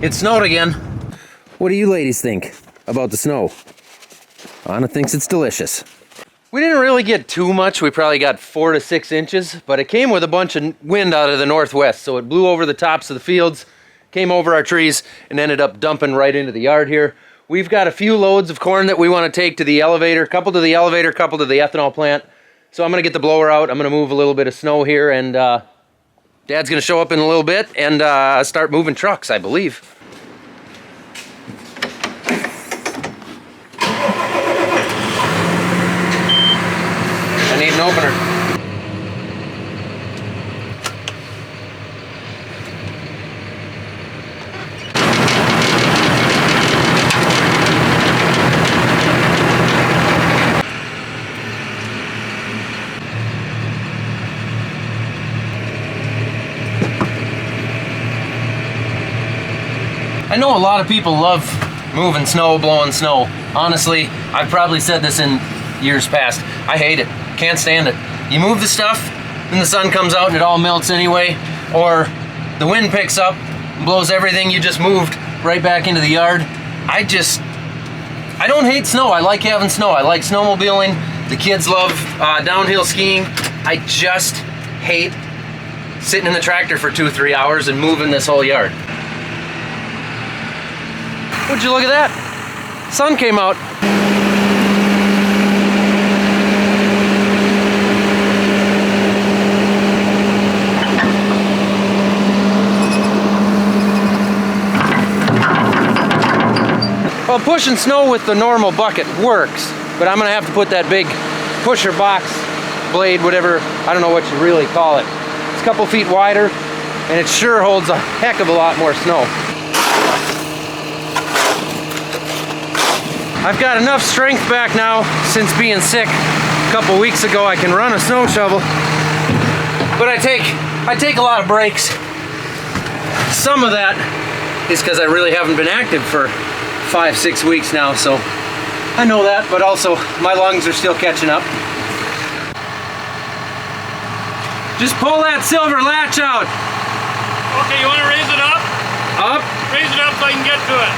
It snowed again. What do you ladies think about the snow? Anna thinks it's delicious. We didn't really get too much. We probably got 4 to 6 inches, but it came with a bunch of wind out of the northwest, so it blew over the tops of the fields, came over our trees, and ended up dumping right into the yard here. We've got a few loads of corn that we want to take to the elevator, couple to the elevator, couple to the ethanol plant. So I'm gonna get the blower out, I'm gonna move a little bit of snow here, and Dad's gonna show up in a little bit and start moving trucks, I believe. I need an opener. I know a lot of people love moving snow, blowing snow. Honestly, I've probably said this in years past. I hate it. Can't stand it. You move the stuff, then the sun comes out and it all melts anyway, or the wind picks up and blows everything you just moved right back into the yard. I don't hate snow. I like having snow. I like snowmobiling. The kids love downhill skiing. I just hate sitting in the tractor for 2 or 3 hours and moving this whole yard. Would you look at that? Sun came out. Well, pushing snow with the normal bucket works, but I'm gonna have to put that big pusher box blade, whatever, I don't know what you really call it. It's a couple feet wider, and it sure holds a heck of a lot more snow. I've got enough strength back now since being sick a couple weeks ago. I can run a snow shovel, but I take a lot of breaks. Some of that is because I really haven't been active for 5, 6 weeks now, so I know that, but also my lungs are still catching up. Just pull that silver latch out. Okay, you want to raise it up? Up. Raise it up so I can get to it.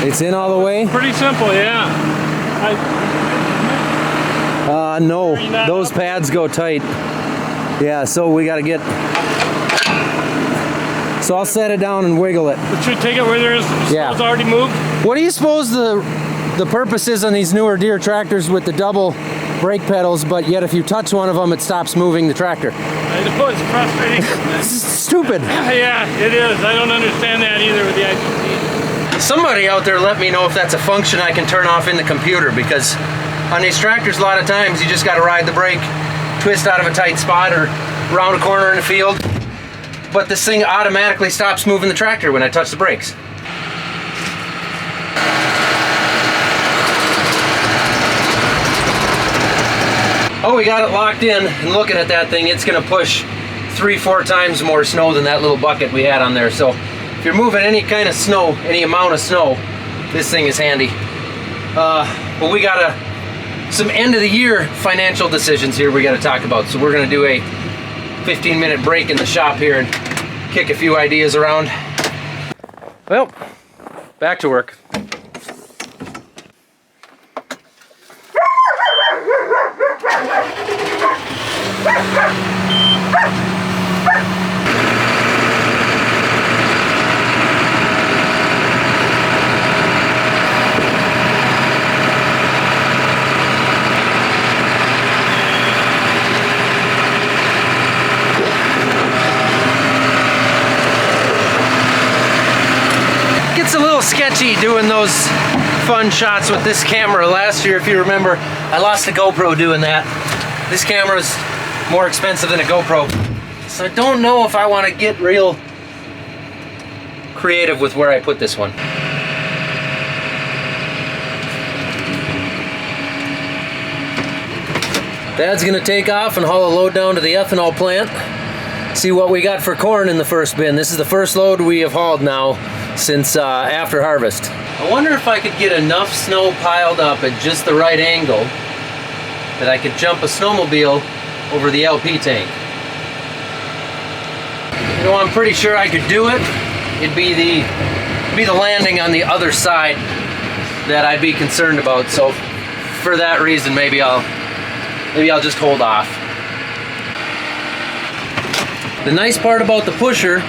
It's in all the way? Pretty simple, yeah. No, those pads go tight. Yeah, so we gotta get... So I'll set it down and wiggle it. But should take it where there's snow's already moved? What do you suppose the purpose is on these newer Deere tractors with the double brake pedals, but yet if you touch one of them, it stops moving the tractor? I know, it's frustrating. It's stupid. Yeah, it is. I don't understand that either with the IPC. Somebody out there let me know if that's a function I can turn off in the computer, because on these tractors a lot of times you just got to ride the brake, twist out of a tight spot or round a corner in the field, but this thing automatically stops moving the tractor when I touch the brakes. Oh, we got it locked in, and looking at that thing, it's going to push 3-4 times more snow than that little bucket we had on there. So if you're moving any kind of snow, any amount of snow, this thing is handy. But we got some end of the year financial decisions here we got to talk about. So we're going to do a 15-minute break in the shop here and kick a few ideas around. Well, back to work. sketchy doing those fun shots with this camera. Last year, if you remember, I lost a GoPro doing that. This camera is more expensive than a GoPro. So I don't know if I want to get real creative with where I put this one. Dad's gonna take off and haul a load down to the ethanol plant. See what we got for corn in the first bin. This is the first load we have hauled now since after harvest. I wonder if I could get enough snow piled up at just the right angle that I could jump a snowmobile over the LP tank. You know, I'm pretty sure I could do it. It'd be the landing on the other side that I'd be concerned about. So for that reason, maybe I'll just hold off. The nice part about the pusher,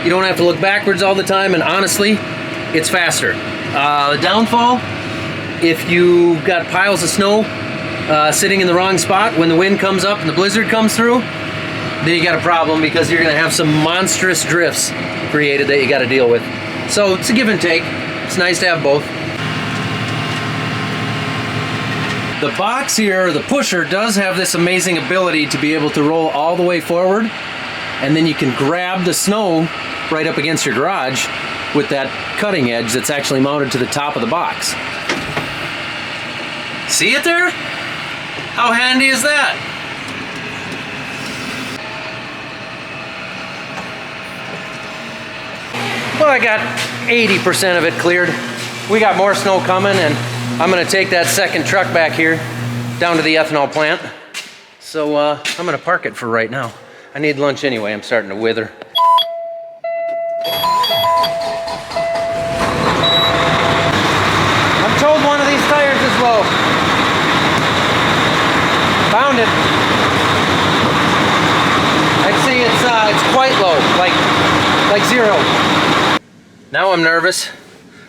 you don't have to look backwards all the time, and honestly, it's faster. The downfall, if you got piles of snow sitting in the wrong spot, when the wind comes up and the blizzard comes through, then you got a problem because you're gonna have some monstrous drifts created that you gotta deal with. So it's a give and take. It's nice to have both. The box here, the pusher, does have this amazing ability to be able to roll all the way forward, and then you can grab the snow right up against your garage with that cutting edge that's actually mounted to the top of the box. See it there? How handy is that? Well, I got 80% of it cleared. We got more snow coming, and I'm gonna take that second truck back here down to the ethanol plant. So I'm gonna park it for right now. I need lunch anyway, I'm starting to wither. I'm told one of these tires is low. Found it. I'd say it's quite low, like zero. Now I'm nervous.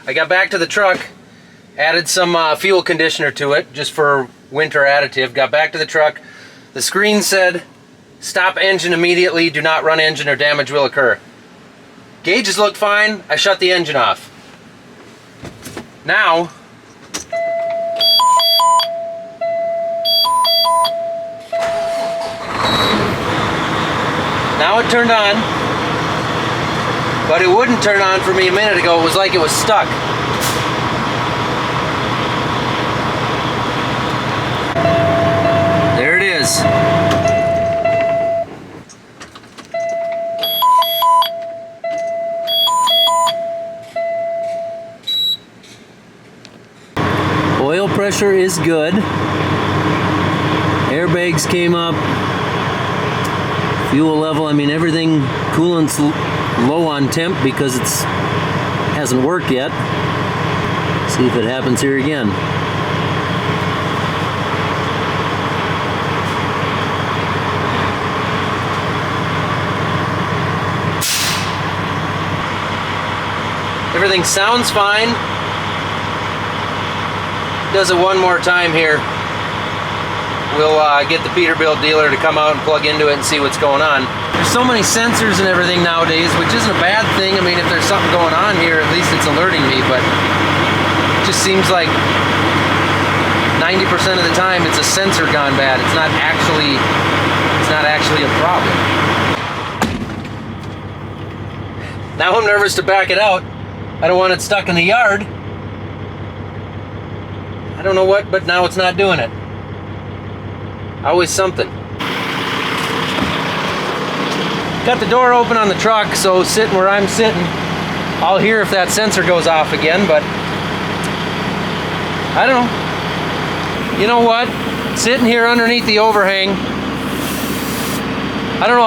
I got back to the truck, added some fuel conditioner to it just for winter additive. Got back to the truck. The screen said, "Stop engine immediately, do not run engine or damage will occur." Gauges looked fine, I shut the engine off. Now, it turned on, but it wouldn't turn on for me a minute ago. It was like it was stuck. There it is. Oil pressure is good. Airbags came up. Fuel level, I mean everything, coolant's low on temp because it's hasn't worked yet. See if it happens here again. Everything sounds fine. Does it one more time here. We'll get the Peterbilt dealer to come out and plug into it and see what's going on. There's so many sensors and everything nowadays, which isn't a bad thing. I mean, if there's something going on here, at least it's alerting me, but it just seems like 90% of the time it's a sensor gone bad. It's not actually a problem. Now I'm nervous to back it out. I don't want it stuck in the yard. I don't know what, but now it's not doing it. Always something. Got the door open on the truck, so sitting where I'm sitting, I'll hear if that sensor goes off again, but I don't know. You know what? Sitting here underneath the overhang, I don't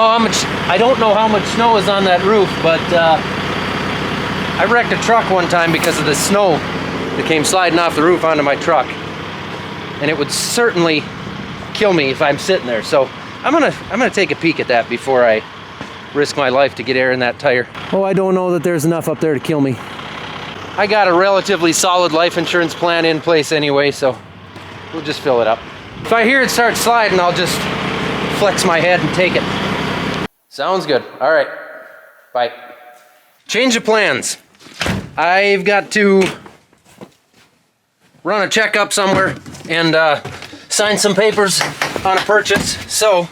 know how much snow is on that roof, but I wrecked a truck one time because of the snow that came sliding off the roof onto my truck. And it would certainly kill me if I'm sitting there. So I'm gonna take a peek at that before I risk my life to get air in that tire. Oh, I don't know that there's enough up there to kill me. I got a relatively solid life insurance plan in place anyway, so we'll just fill it up. If I hear it start sliding, I'll just flex my head and take it. Sounds good. All right, bye. Change of plans. I've got to run a checkup somewhere and sign some papers on a purchase. So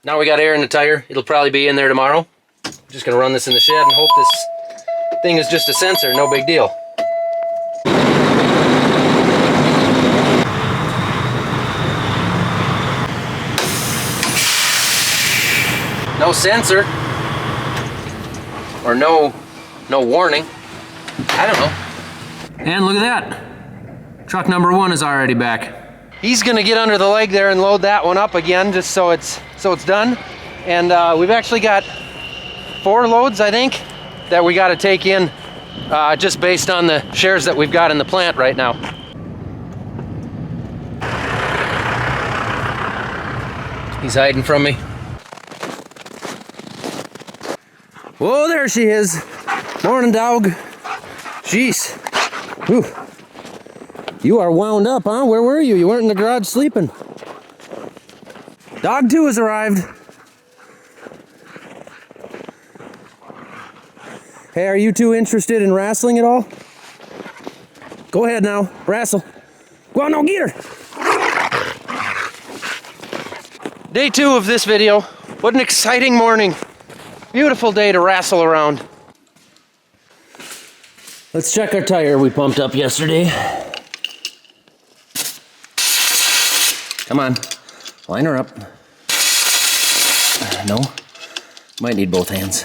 now we got air in the tire. It'll probably be in there tomorrow. Just gonna run this in the shed and hope this thing is just a sensor, no big deal. No sensor, or no warning. I don't know. And look at that. Truck number 1 is already back. He's gonna get under the leg there and load that one up again, just so it's done. And we've actually got 4 loads, I think, that we got to take in, just based on the shares that we've got in the plant right now. He's hiding from me. Whoa, there she is. Morning, dog. Jeez. Whew. You are wound up, huh? Where were you? You weren't in the garage sleeping. Dog 2 has arrived. Hey, are you 2 interested in wrestling at all? Go ahead now, wrestle. Go on, now get her. Day 2 of this video. What an exciting morning. Beautiful day to wrestle around. Let's check our tire we pumped up yesterday. Come on, line her up. No, might need both hands.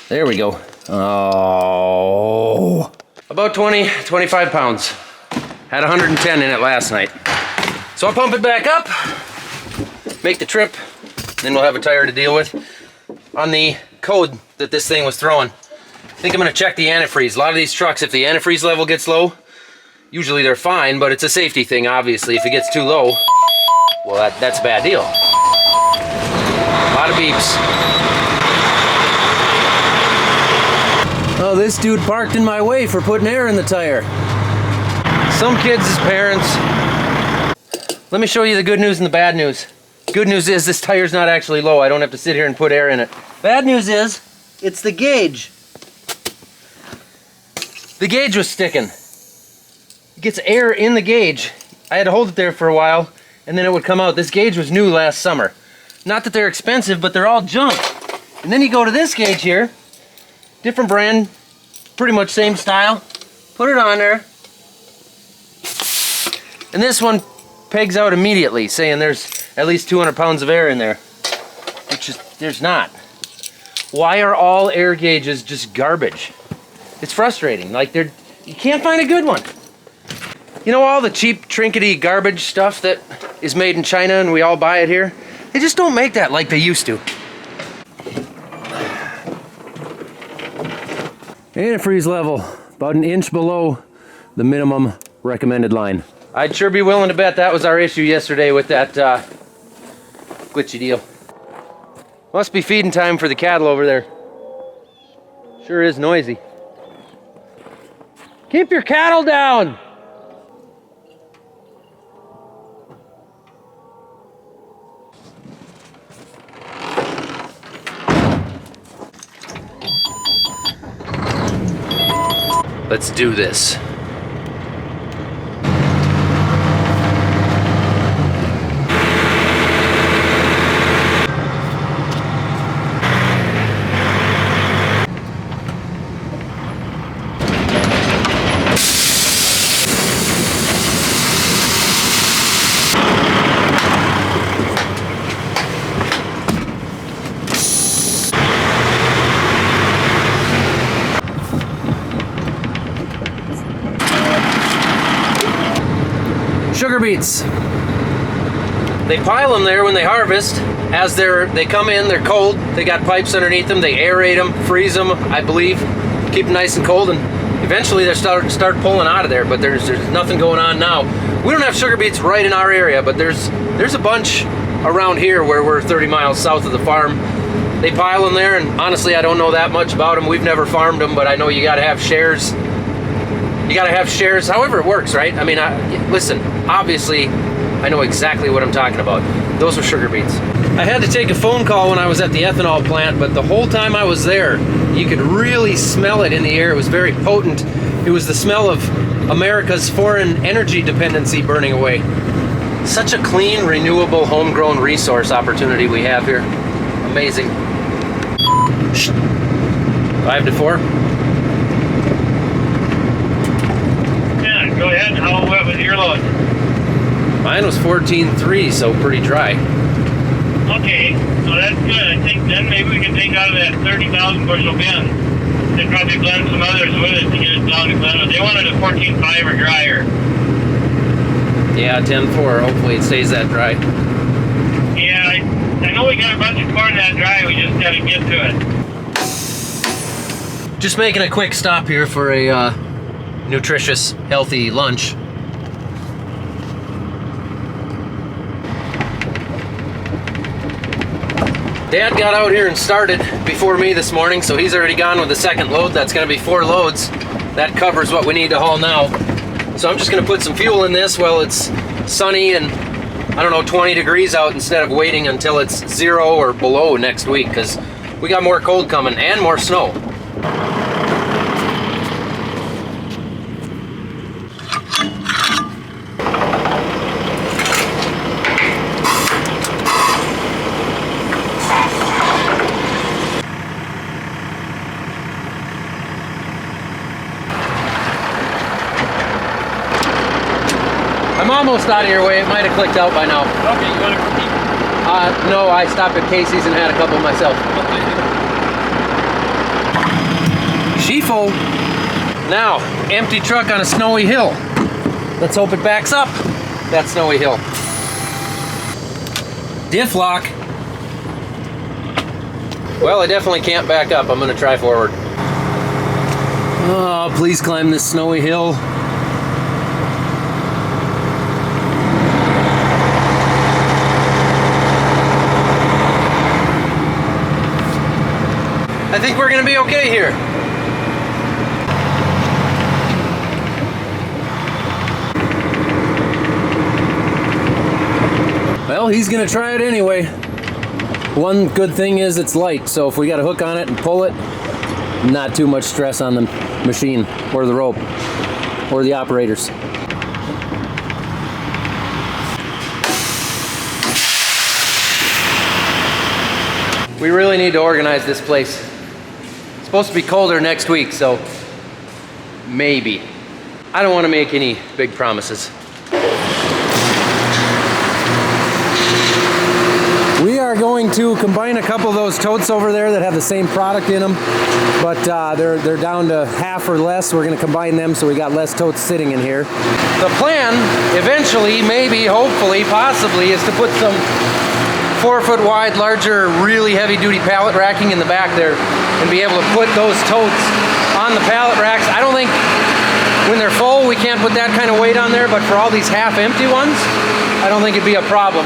There we go. Oh. About 25 pounds. Had 110 in it last night. So I'll pump it back up, make the trip, then we'll have a tire to deal with. On the code that this thing was throwing, I think I'm gonna check the antifreeze. A lot of these trucks, if the antifreeze level gets low, usually they're fine, but it's a safety thing, obviously. If it gets too low, well, that's a bad deal. A lot of beeps. Oh, this dude parked in my way for putting air in the tire. Some kids' parents. Let me show you the good news and the bad news. Good news is this tire's not actually low. I don't have to sit here and put air in it. Bad news is, it's the gauge. The gauge was sticking. It gets air in the gauge. I had to hold it there for a while, and then it would come out. This gauge was new last summer. Not that they're expensive, but they're all junk. And then you go to this gauge here, different brand, pretty much same style. Put it on there. And this one pegs out immediately, saying there's at least 200 pounds of air in there. Which is, there's not. Why are all air gauges just garbage? It's frustrating. Like, you can't find a good one. You know all the cheap, trinkety garbage stuff that is made in China and we all buy it here? They just don't make that like they used to. Antifreeze level, about 1 inch below the minimum recommended line. I'd sure be willing to bet that was our issue yesterday with that glitchy deal. Must be feeding time for the cattle over there. Sure is noisy. Keep your cattle down! Let's do this. Sugar beets. They pile them there when they harvest. As they come in, they're cold. They got pipes underneath them. They aerate them, freeze them, I believe, keep them nice and cold, and eventually they start pulling out of there. But there's nothing going on now. We don't have sugar beets right in our area, but there's a bunch around here where we're 30 miles south of the farm. They pile them there, and honestly, I don't know that much about them. We've never farmed them, but I know you got to have shares. You gotta have shares, however it works, right? I mean, listen, obviously, I know exactly what I'm talking about. Those were sugar beets. I had to take a phone call when I was at the ethanol plant, but the whole time I was there, You could really smell it in the air. It was very potent. It was the smell of America's foreign energy dependency burning away. Such a clean, renewable, homegrown resource opportunity we have here. Amazing. 5 to 4. Yeah, go ahead. How wet was your load? Mine was 14.3, so pretty dry. Okay, so that's good. I think then maybe we can take out of that 30,000 bushel bin. They probably blend some others with it to get it down to Glen. They wanted a 14.5 or drier. Yeah, 10.4. Hopefully it stays that dry. Yeah, I know we got a bunch of corn that dry. We just got to get to it. Just making a quick stop here for a nutritious, healthy lunch. Dad got out here and started before me this morning, so he's already gone with the second load. That's going to be 4 loads. That covers what we need to haul now. So I'm just going to put some fuel in this while it's sunny and, I don't know, 20 degrees out instead of waiting until it's 0 or below next week, because we got more cold coming and more snow. I'm almost out of your way. It might have clicked out by now. Okay, you want to repeat? No, I stopped at Casey's and had a couple myself. Sheafo. Now, empty truck on a snowy hill. Let's hope it backs up that snowy hill. Diff lock. Well, I definitely can't back up. I'm going to try forward. Oh, please climb this snowy hill. I think we're going to be okay here. Well, he's going to try it anyway. One good thing is it's light, so if we got a hook on it and pull it, not too much stress on the machine or the rope or the operators. We really need to organize this place. It's supposed to be colder next week, so maybe. I don't want to make any big promises. We are going to combine a couple of those totes over there that have the same product in them, but they're down to half or less. We're going to combine them so we got less totes sitting in here. The plan, eventually, maybe, hopefully, possibly, is to put some 4-foot wide, larger, really heavy-duty pallet racking in the back there and be able to put those totes on the pallet racks. I don't think when they're full we can't put that kind of weight on there, but for all these half-empty ones, I don't think it'd be a problem.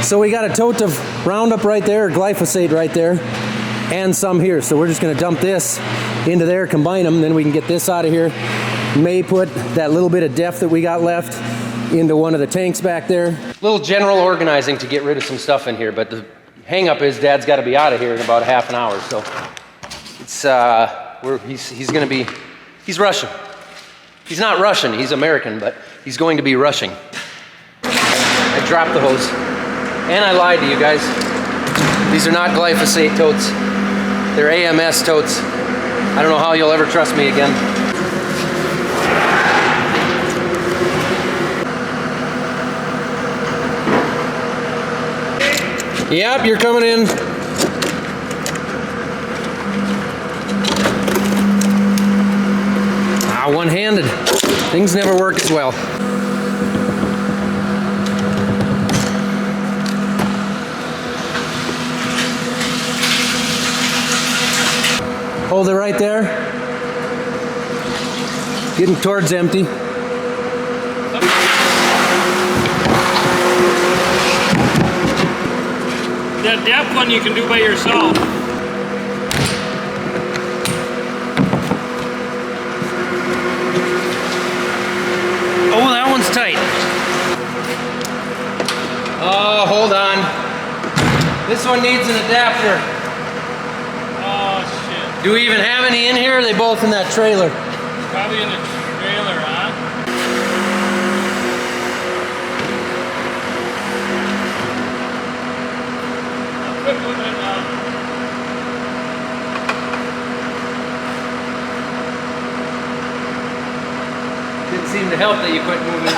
So we got a tote of Roundup right there, or glyphosate right there, and some here. So we're just going to dump this into there, combine them, then we can get this out of here. May put that little bit of depth that we got left into one of the tanks back there. Little general organizing to get rid of some stuff in here, but the hang up is Dad's got to be out of here in about a half an hour, so it's he's rushing. He's not Russian, he's American, but he's going to be rushing. I dropped the hose and I lied to you guys. These are not glyphosate totes, they're AMS totes. I don't know how you'll ever trust me again. Yep, you're coming in. One-handed. Things never work as well. Hold it right there. Getting towards empty. That depth one you can do by yourself. Oh, that one's tight. Oh, hold on. This one needs an adapter. Do we even have any in here? Or are they both in that trailer? Probably in the trailer, huh? Quit moving it now. Didn't seem to help that you quit moving.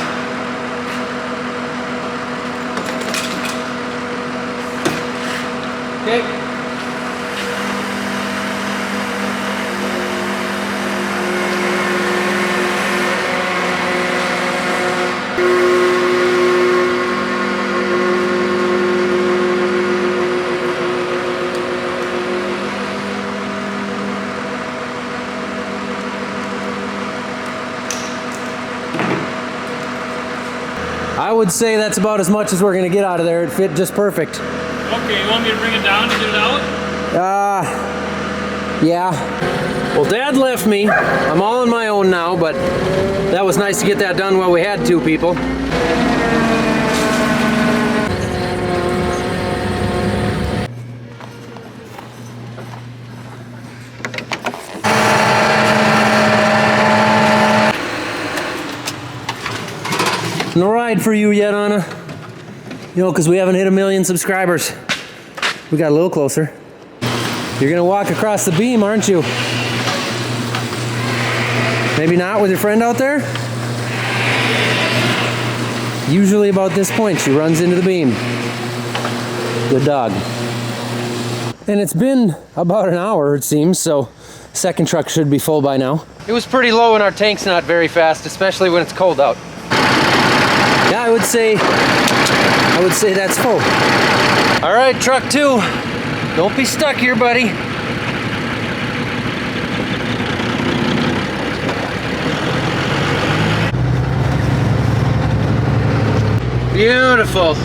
Okay. I would say that's about as much as we're gonna get out of there. It fit just perfect. Okay, you want me to bring it down to get it out? Yeah. Well, Dad left me. I'm all on my own now, but that was nice to get that done while we had two people. No ride for you yet, Anna. You know, because we haven't hit 1 million subscribers. We got a little closer. You're gonna walk across the beam, aren't you? Maybe not with your friend out there? Usually about this point, she runs into the beam. Good dog. And it's been about an hour, it seems, so second truck should be full by now. It was pretty low and our tank's not very fast, especially when it's cold out. Yeah, I would say that's full. All right, truck 2. Don't be stuck here, buddy. Beautiful.